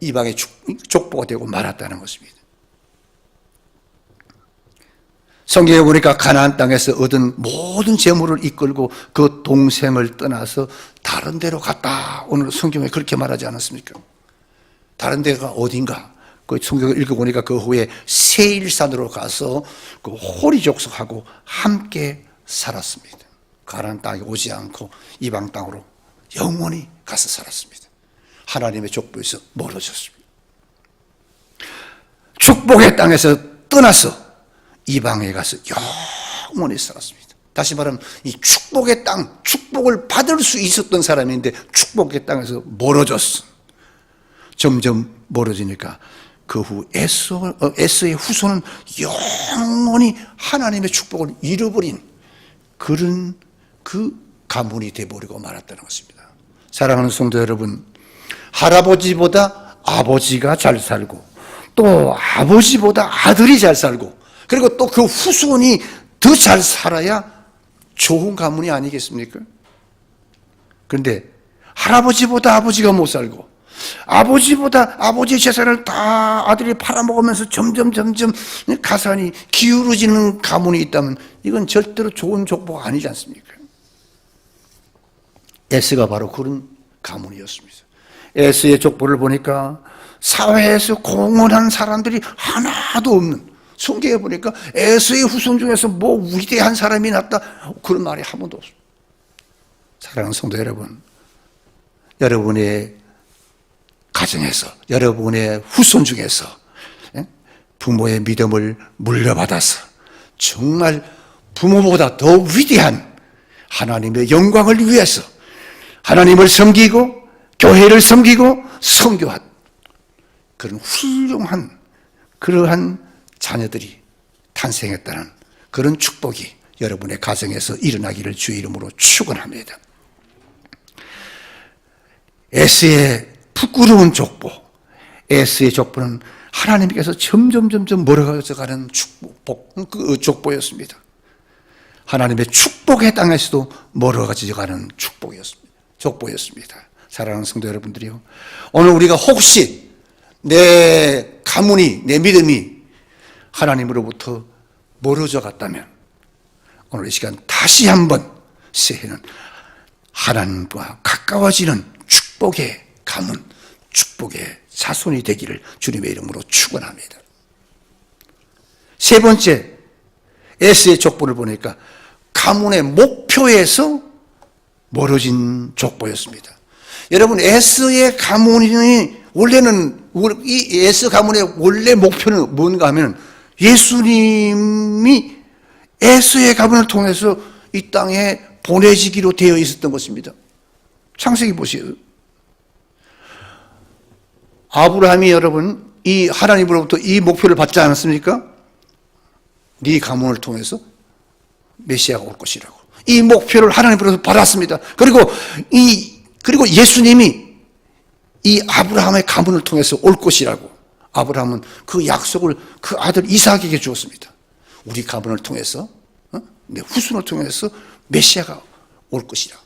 이방의 족보가 되고 말았다는 것입니다. 성경에 보니까 가나안 땅에서 얻은 모든 재물을 이끌고 그 동생을 떠나서 다른 데로 갔다. 오늘 성경에 그렇게 말하지 않았습니까? 다른 데가 어딘가? 그 성경을 읽어보니까 그 후에 세일산으로 가서 그 호리 족속하고 함께 살았습니다. 가나안 땅에 오지 않고 이방 땅으로 영원히 가서 살았습니다. 하나님의 족보에서 멀어졌습니다. 축복의 땅에서 떠나서 이방에 가서 영원히 살았습니다. 다시 말하면 이 축복의 땅, 축복을 받을 수 있었던 사람인데 축복의 땅에서 멀어졌어. 점점 멀어지니까 그 후 에서의 후손은 영원히 하나님의 축복을 잃어버린 그런 그 가문이 되어버리고 말았다는 것입니다. 사랑하는 성도 여러분, 할아버지보다 아버지가 잘 살고 또 아버지보다 아들이 잘 살고 그리고 또 그 후손이 더 잘 살아야 좋은 가문이 아니겠습니까? 그런데 할아버지보다 아버지가 못 살고 아버지보다 아버지의 재산을 다 아들이 팔아먹으면서 점점 가산이 기울어지는 가문이 있다면 이건 절대로 좋은 족보가 아니지 않습니까? 에스가 바로 그런 가문이었습니다. 에스의 족보를 보니까 사회에서 공헌한 사람들이 하나도 없는, 성경에 보니까 에스의 후손 중에서 뭐 위대한 사람이 났다 그런 말이 한 번도 없습니다. 사랑하는 성도 여러분, 여러분의 가정에서 여러분의 후손 중에서 부모의 믿음을 물려받아서 정말 부모보다 더 위대한 하나님의 영광을 위해서 하나님을 섬기고 교회를 섬기고 선교한 그런 훌륭한 그러한 자녀들이 탄생했다는 그런 축복이 여러분의 가정에서 일어나기를 주의 이름으로 축원합니다. 에스의 부끄러운 족보, 에스의 족보는 하나님께서 점점 멀어져가는 그 족보였습니다. 하나님의 축복의 땅에서도 멀어져가는 족보였습니다. 사랑하는 성도 여러분들이요, 오늘 우리가 혹시 내 가문이, 내 믿음이 하나님으로부터 멀어져 갔다면 오늘 이 시간 다시 한번 새해는 하나님과 가까워지는 축복의 가문, 축복의 자손이 되기를 주님의 이름으로 축원합니다. 세 번째, 에스의 족보를 보니까 가문의 목표에서 멀어진 족보였습니다. 여러분, 에스의 가문이 원래는 이 에스 가문의 원래 목표는 뭔가 하면 예수님이 에스의 가문을 통해서 이 땅에 보내지기로 되어 있었던 것입니다. 창세기 보세요. 아브라함이 여러분 이 하나님으로부터 이 목표를 받지 않았습니까? 네 가문을 통해서 메시아가 올 것이라고. 이 목표를 하나님으로부터 받았습니다. 그리고 예수님이 이 아브라함의 가문을 통해서 올 것이라고. 아브라함은 그 약속을 그 아들 이삭에게 주었습니다. 우리 가문을 통해서, 내 후손을 통해서 메시아가 올 것이라.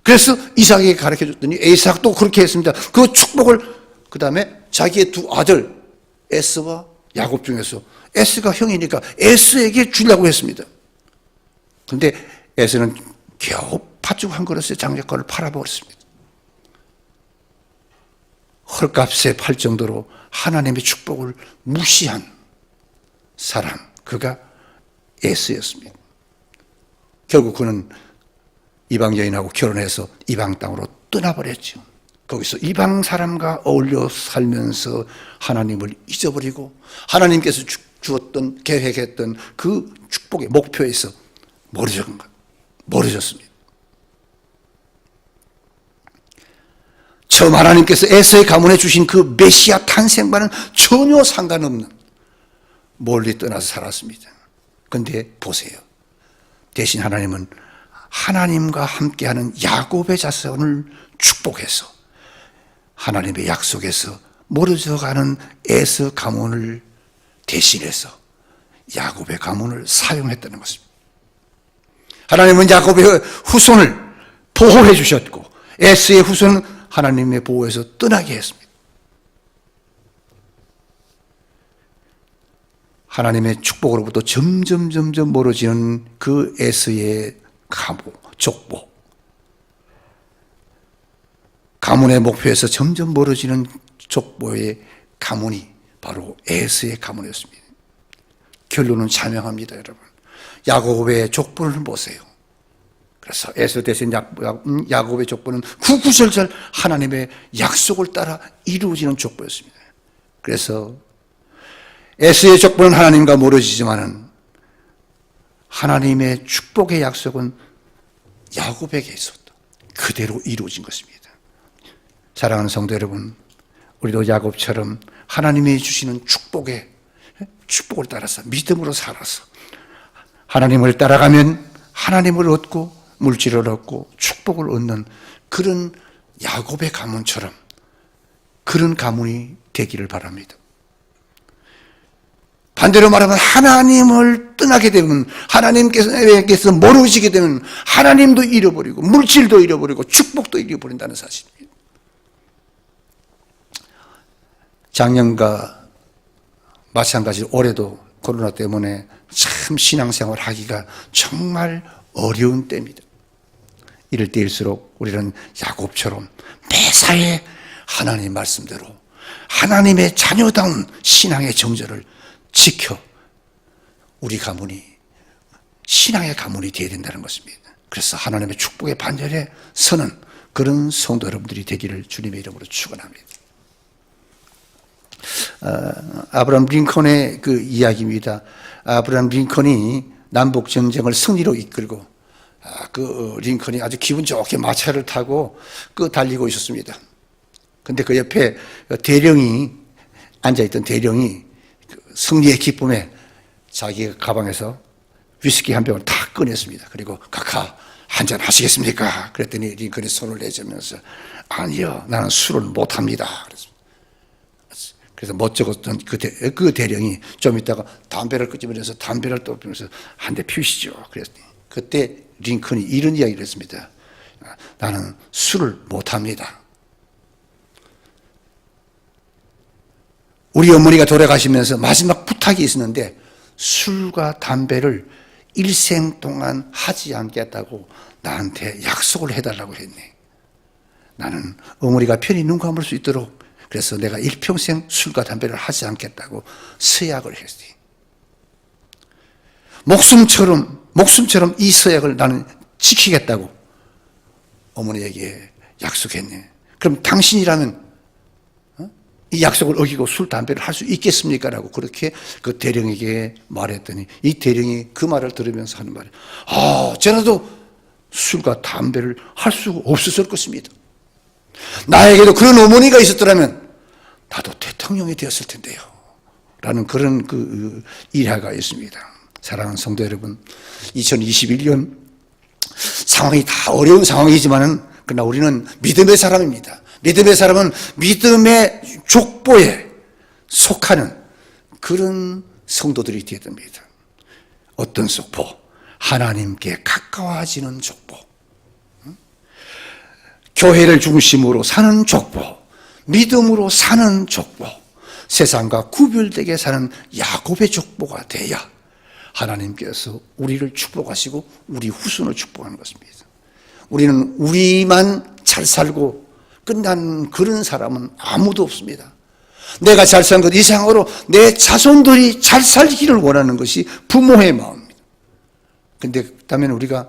그래서 이삭에게 가르쳐 줬더니 이삭도 그렇게 했습니다. 그 축복을 그 다음에 자기의 두 아들 에스와 야곱 중에서 에스가 형이니까 에스에게 주려고 했습니다. 그런데 에스는 겨우 팥죽 한 그릇에 장작과를 팔아버렸습니다. 헐값에 팔 정도로 하나님의 축복을 무시한 사람, 그가 에스였습니다. 결국 그는 이방 여인하고 결혼해서 이방 땅으로 떠나버렸죠. 거기서 이방 사람과 어울려 살면서 하나님을 잊어버리고 하나님께서 주었던 계획했던 그 축복의 목표에서 멀어졌습니다. 처음 하나님께서 에서의 가문에 주신 그 메시아 탄생과는 전혀 상관없는 멀리 떠나서 살았습니다. 그런데 보세요. 대신 하나님은 하나님과 함께하는 야곱의 자손을 축복해서 하나님의 약속에서 멀어져가는 에서 가문을 대신해서 야곱의 가문을 사용했다는 것입니다. 하나님은 야곱의 후손을 보호해 주셨고 에서의 후손은 하나님의 보호에서 떠나게 했습니다. 하나님의 축복으로부터 점점 멀어지는 그 에서의 족보, 가문의 목표에서 점점 멀어지는 족보의 가문이 바로 에서의 가문이었습니다. 결론은 자명합니다, 여러분. 야곱의 족보를 보세요. 그래서 에서 대신 야곱의 족보는 구구절절 하나님의 약속을 따라 이루어지는 족보였습니다. 그래서 에서의 족보는 하나님과 멀어지지만은 하나님의 축복의 약속은 야곱에게 있었다. 그대로 이루어진 것입니다. 사랑하는 성도 여러분, 우리도 야곱처럼 하나님이 주시는 축복을 따라서 믿음으로 살아서 하나님을 따라가면 하나님을 얻고 물질을 얻고 축복을 얻는 그런 야곱의 가문처럼 그런 가문이 되기를 바랍니다. 반대로 말하면 하나님을 떠나게 되면 하나님께서 멀어지게 되면 하나님도 잃어버리고 물질도 잃어버리고 축복도 잃어버린다는 사실입니다. 작년과 마찬가지로 올해도 코로나 때문에 참 신앙생활 하기가 정말 어려운 때입니다. 이럴 때일수록 우리는 야곱처럼 매사에 하나님 말씀대로 하나님의 자녀다운 신앙의 정절을 지켜 우리 가문이 신앙의 가문이 되어야 된다는 것입니다. 그래서 하나님의 축복의 반열에 서는 그런 성도 여러분들이 되기를 주님의 이름으로 축원합니다. 아브라함 링컨의 그 이야기입니다. 아브라함 링컨이 남북 전쟁을 승리로 이끌고 그 링컨이 아주 기분 좋게 마차를 타고 달리고 있었습니다. 근데 그 옆에 앉아있던 대령이 승리의 기쁨에 자기 가방에서 위스키 한 병을 다 꺼냈습니다. 그리고 각하 한잔 하시겠습니까? 그랬더니 링컨이 손을 내저면서 아니요, 나는 술을 못합니다. 그래서 멋쩍었던 그 대령이 좀 있다가 담배를 끄집어내서 담배를 또 피우면서 한 대 피우시죠. 그랬더니 그때 링컨이 이런 이야기를 했습니다. 나는 술을 못합니다. 우리 어머니가 돌아가시면서 마지막 부탁이 있었는데 술과 담배를 일생 동안 하지 않겠다고 나한테 약속을 해달라고 했네. 나는 어머니가 편히 눈 감을 수 있도록 그래서 내가 일평생 술과 담배를 하지 않겠다고 서약을 했지. 목숨처럼 이 서약을 나는 지키겠다고 어머니에게 약속했네. 그럼 당신이라면 이 약속을 어기고 술, 담배를 할 수 있겠습니까? 라고 그렇게 그 대령에게 말했더니 이 대령이 그 말을 들으면서 하는 말이 저라도 술과 담배를 할 수 없었을 것입니다. 나에게도 그런 어머니가 있었더라면 나도 대통령이 되었을 텐데요. 라는 그런 그 일화가 있습니다. 사랑하는 성도 여러분, 2021년 상황이 다 어려운 상황이지만은 그러나 우리는 믿음의 사람입니다. 믿음의 사람은 믿음의 족보에 속하는 그런 성도들이 되어야 됩니다. 어떤 족보? 하나님께 가까워지는 족보. 교회를 중심으로 사는 족보. 믿음으로 사는 족보. 세상과 구별되게 사는 야곱의 족보가 돼야 하나님께서 우리를 축복하시고 우리 후손을 축복하는 것입니다. 우리는 우리만 잘 살고 끝난 그런 사람은 아무도 없습니다. 내가 잘 산 것 이상으로 내 자손들이 잘 살기를 원하는 것이 부모의 마음입니다. 그런데 그다음에 우리가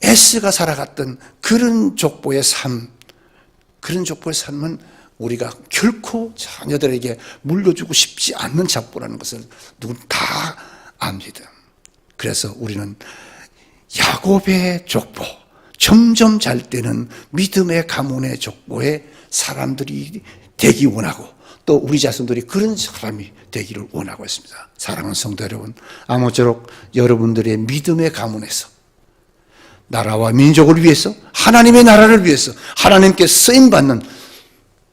에스가 살아갔던 그런 족보의 삶, 그런 족보의 삶은 우리가 결코 자녀들에게 물려주고 싶지 않는 족보라는 것을 누군 다 압니다. 그래서 우리는 야곱의 족보, 점점 잘 되는 믿음의 가문의 족보에 사람들이 되기 원하고 또 우리 자손들이 그런 사람이 되기를 원하고 있습니다. 사랑하는 성도 여러분, 아무쪼록 여러분들의 믿음의 가문에서 나라와 민족을 위해서, 하나님의 나라를 위해서, 하나님께 쓰임받는,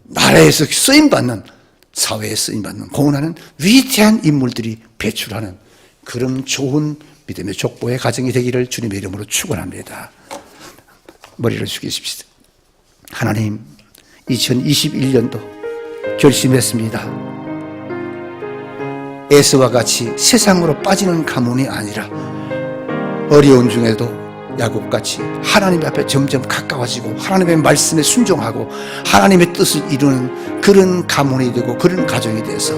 나라에서 쓰임받는, 사회에 쓰임받는, 공헌하는 위대한 인물들이 배출하는 그런 좋은 믿음의 족보의 가정이 되기를 주님의 이름으로 축원합니다. 머리를 숙이십시오. 하나님, 2021년도 결심했습니다. 에스와 같이 세상으로 빠지는 가문이 아니라 어려운 중에도 야곱같이 하나님 앞에 점점 가까워지고 하나님의 말씀에 순종하고 하나님의 뜻을 이루는 그런 가문이 되고 그런 가정이 돼서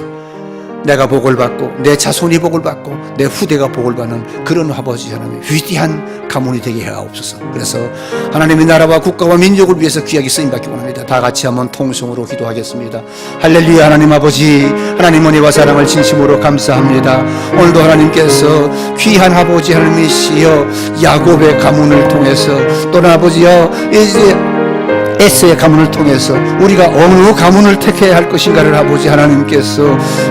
내가 복을 받고 내 자손이 복을 받고 내 후대가 복을 받는 그런 아버지 하나님의 위대한 가문이 되게 하옵소서. 그래서 하나님의 나라와 국가와 민족을 위해서 귀하게 쓰임받기 원합니다. 다 같이 한번 통성으로 기도하겠습니다. 할렐루야. 하나님 아버지, 하나님 은혜와 사랑을 진심으로 감사합니다. 오늘도 하나님께서 귀한 아버지 하나님이시여 야곱의 가문을 통해서 또는 아버지여 이제 에스의 가문을 통해서 우리가 어느 가문을 택해야 할 것인가를 아버지 하나님께서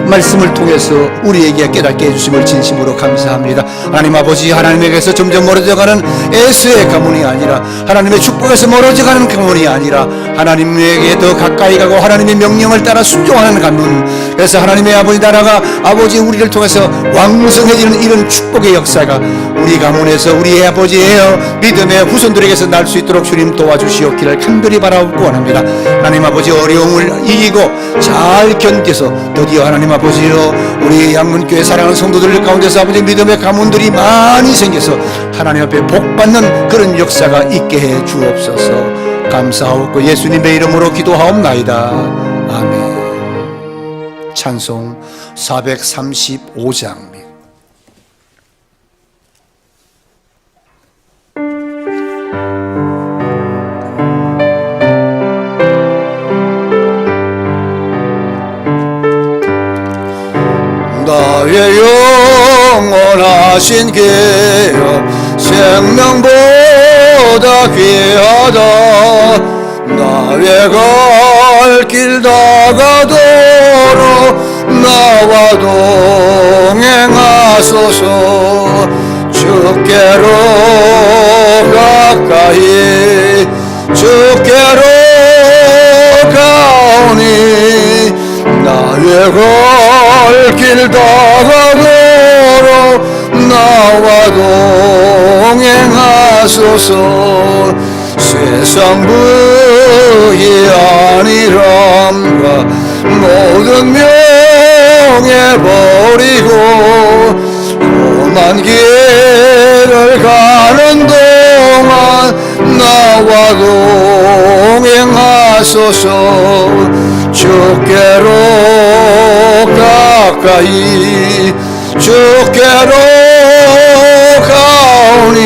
말씀을 통해서 우리에게 깨닫게 해주심을 진심으로 감사합니다. 하나님 아버지, 하나님에게서 점점 멀어져가는 에스의 가문이 아니라 하나님의 축복에서 멀어져가는 가문이 아니라 하나님에게 더 가까이 가고 하나님의 명령을 따라 순종하는 가문. 그래서 하나님의 아버지 나라가 아버지 우리를 통해서 왕성해지는 이런 축복의 역사가 우리 가문에서 우리의 아버지의 믿음의 후손들에게서 날 수 있도록 주님 도와주시옵기를 간절히 바라옵고 원합니다. 하나님 아버지, 어려움을 이기고 잘 견뎌서 드디어 하나님 아버지요 우리 양문교회 사랑하는 성도들 가운데서 아버지 믿음의 가문들이 많이 생겨서 하나님 앞에 복받는 그런 역사가 있게 해 주옵소서. 감사하옵고 예수님의 이름으로 기도하옵나이다. 아멘. 찬송 435장. 나의 영원하신 기업 생명보다 귀하다. 나의 갈 길 다가도록 나와 동행하소서. 주께로 가까이 주께로 가오니 나의 갈 길 다가도록 나와 동행하소서. 세상 부의 안일함과 모든 명예 버리고 험한 길을 가는 동안 나와 동행하소서. 주께로 가까이 주께로 가오니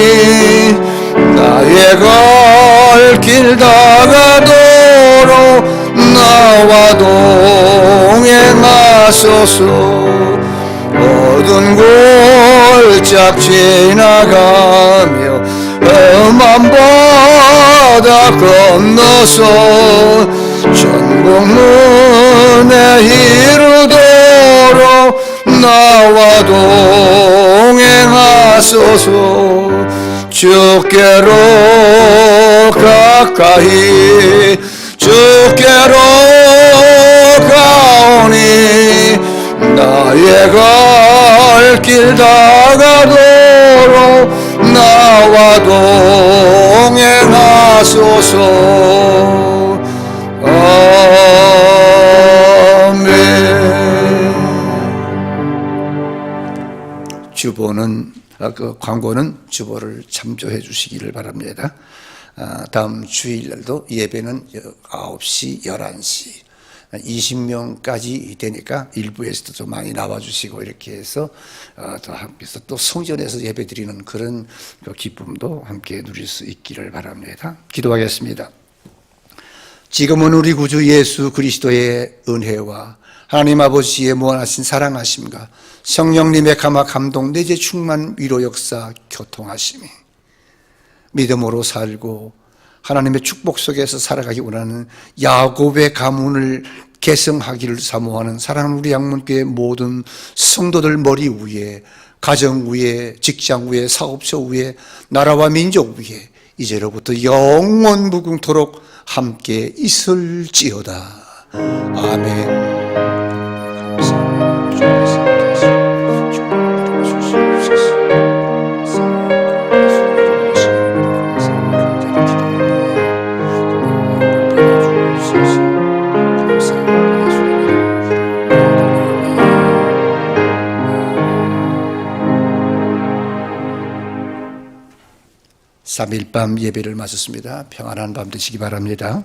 나의 갈 길 다가도록 나와 동행하소서. 어두운 골짝 지나가며 험한 바다 건너서 전국 눈에 이르도록 나와 동행하소서. 주께로 가까이 주께로 가오니 나의 갈 길 다가도록 나와 동행하소서. 아멘. 주보는 그 광고는 주보를 참조해 주시기를 바랍니다. 다음 주일날도 예배는 9시, 11시 20명까지 되니까 일부에서도 좀 많이 나와주시고 이렇게 해서 또 함께서 또 성전에서 예배 드리는 그런 기쁨도 함께 누릴 수 있기를 바랍니다. 기도하겠습니다. 지금은 우리 구주 예수 그리스도의 은혜와 하나님 아버지의 무한하신 사랑하심과 성령님의 감화 감동 내재 충만 위로 역사 교통하심이 믿음으로 살고 하나님의 축복 속에서 살아가기 원하는 야곱의 가문을 계승하기를 사모하는 사랑하는 우리 양문교회 모든 성도들 머리 위에, 가정 위에, 직장 위에, 사업처 위에, 나라와 민족 위에 이제로부터 영원 무궁토록 함께 있을지어다. 아멘. 삼일밤 예배를 마쳤습니다. 평안한 밤 되시기 바랍니다.